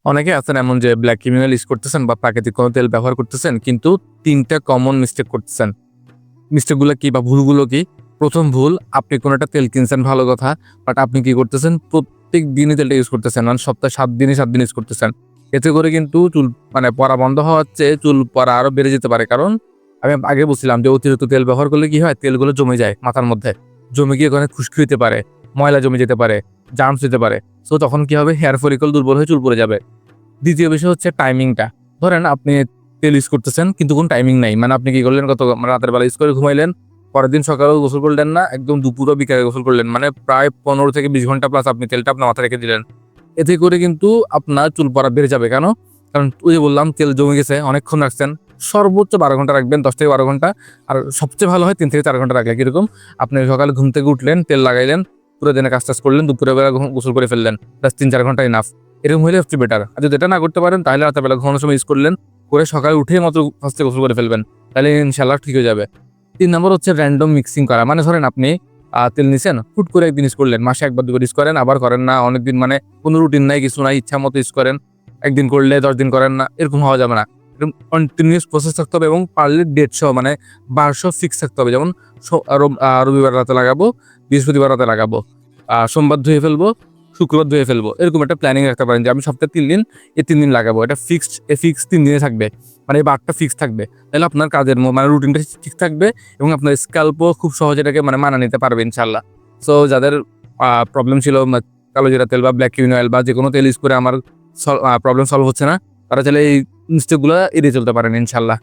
অনেকে আছেন এমন যে ব্ল্যাক ক্রিমিনাল ইউজ করতেছেন বা প্রাকৃতিক কোনো তেল ব্যবহার করতেছেন, কিন্তু ৩টা কমন মিস্টেক করতেছেন। মিস্টেকগুলো কি বা ভুলগুলো কি? প্রথম ভুল, আপনি কোনো একটা তেল কিনছেন ভালো কথা, বাট আপনি কি করতেছেন? প্রত্যেক দিনই তেলটা ইউজ করতেছেন, মানে সপ্তাহে ৭ দিনই ৭ দিন ইউজ করতেছেন। এতে করে কিন্তু চুল পড়া বন্ধ হওয়ার চেয়ে চুল পড়া আরো বেড়ে যেতে পারে। কারণ আমি আগে বলছিলাম যে অতিরিক্ত তেল ব্যবহার করলে কি হয়? তেলগুলো জমে যায় মাথার মধ্যে। জমে গিয়ে ওখানে খুশকি হইতে পারে, ময়লা জমে যেতে পারে, জার্মস হইতে পারে। সো তখন কি হবে? হেয়ার ফলিকল দুর্বল হয়ে চুল পড়ে যাবে। দ্বিতীয় বিষয় হচ্ছে টাইমিংটা। ধরেন আপনি তেল ইউজ করতেছেন কিন্তু কোনো টাইমিং নাই। মানে আপনি কি করলেন, রাতের বেলা ইউজ করে ঘুমাইলেন। পরের দিন সকালেও গোসল করলেন না, একদম দুপুর বা বিকালে গোসল করলেন। মানে প্রায় ১৫ থেকে ২০ ঘন্টা প্লাস আপনি তেলটা আপনার মাথায় রেখে দিলেন। এতে করে কিন্তু আপনার চুল পড়া বেড়ে যাবে। কেন? কারণ ওই যে বললাম তেল জমে গেছে, অনেকক্ষণ রাখছেন। সর্বোচ্চ ১২ ঘন্টা রাখবেন, ১০ থেকে ১২ ঘন্টা। আর সবচেয়ে ভালো হয় ৩ থেকে ৪ ঘন্টা রাখলে। কিরকম? আপনি সকালে ঘুম থেকে উঠলেন, তেল লাগাইলেন, পুরো দিনে কাজ-টাজ করলেন, দুপুরের বেলা গোসল করে ফেললেন। ব্যাস ৩-৪ ঘন্টা ইনাফ। এরকম হইলে সবচেয়ে বেটার। আর যদি এটা না করতে পারেন তাহলে রাতের বেলা ঘুমানোর সময় ইউজ করলেন, করে সকালে উঠেই মাত্র ফার্স্টে গোসল করে ফেলবেন। তাহলে ইনশাআল্লাহ ঠিক হয়ে যাবে। ৩ নম্বর হচ্ছে র‍্যান্ডম মিক্সিং করা। মানে ধরেন আপনি তেল নিছেন, হুট করে একদিন ইউজ করলেন। মাসে ১ বার ২ বার ইউজ করেন, আবার করেন না। অনেকদিন মানে কোনো রুটিন নাই, কিছু নাই, ইচ্ছা মতো ইউজ করেন। একদিন করলে ১০ দিন করেন না। এরকম হওয়া যাবে না। এরকম কন্টিনিউয়াস প্রসেস থাকতে হবে এবং পারলে ডেট সহ, মানে বার সহ ফিক্স থাকতে হবে। যেমন রবিবার রাতে লাগাবো, বৃহস্পতিবার রাতে লাগাবো, সোমবার ধুয়ে ফেলবো, শুক্রবার ধুয়ে ফেলবো। এরকম একটা প্ল্যানিং রাখতে পারেন যে আমি সপ্তাহে ৩ দিন, এই ৩ দিন লাগাবো। এটা ফিক্সড, ফিক্সড ৩ দিনে থাকবে। মানে এই বারটা ফিক্স থাকবে। তাহলে আপনার কাজের মানে রুটিনটা ঠিক থাকবে এবং আপনার স্ক্যাল্পও খুব সহজে এটাকে মানে মানায় নিতে পারবে ইনশাআল্লাহ। সো যাদের প্রবলেম ছিল কালো জিরা তেল বা ব্ল্যাক কুইন অয়েল বা যেকোনো তেল ইউজ করে আমার প্রবলেম সলভ হচ্ছে না, তারা চাইলে এই মিস্টেকগুলো এড়িয়ে চলতে পারেন ইনশাআল্লাহ।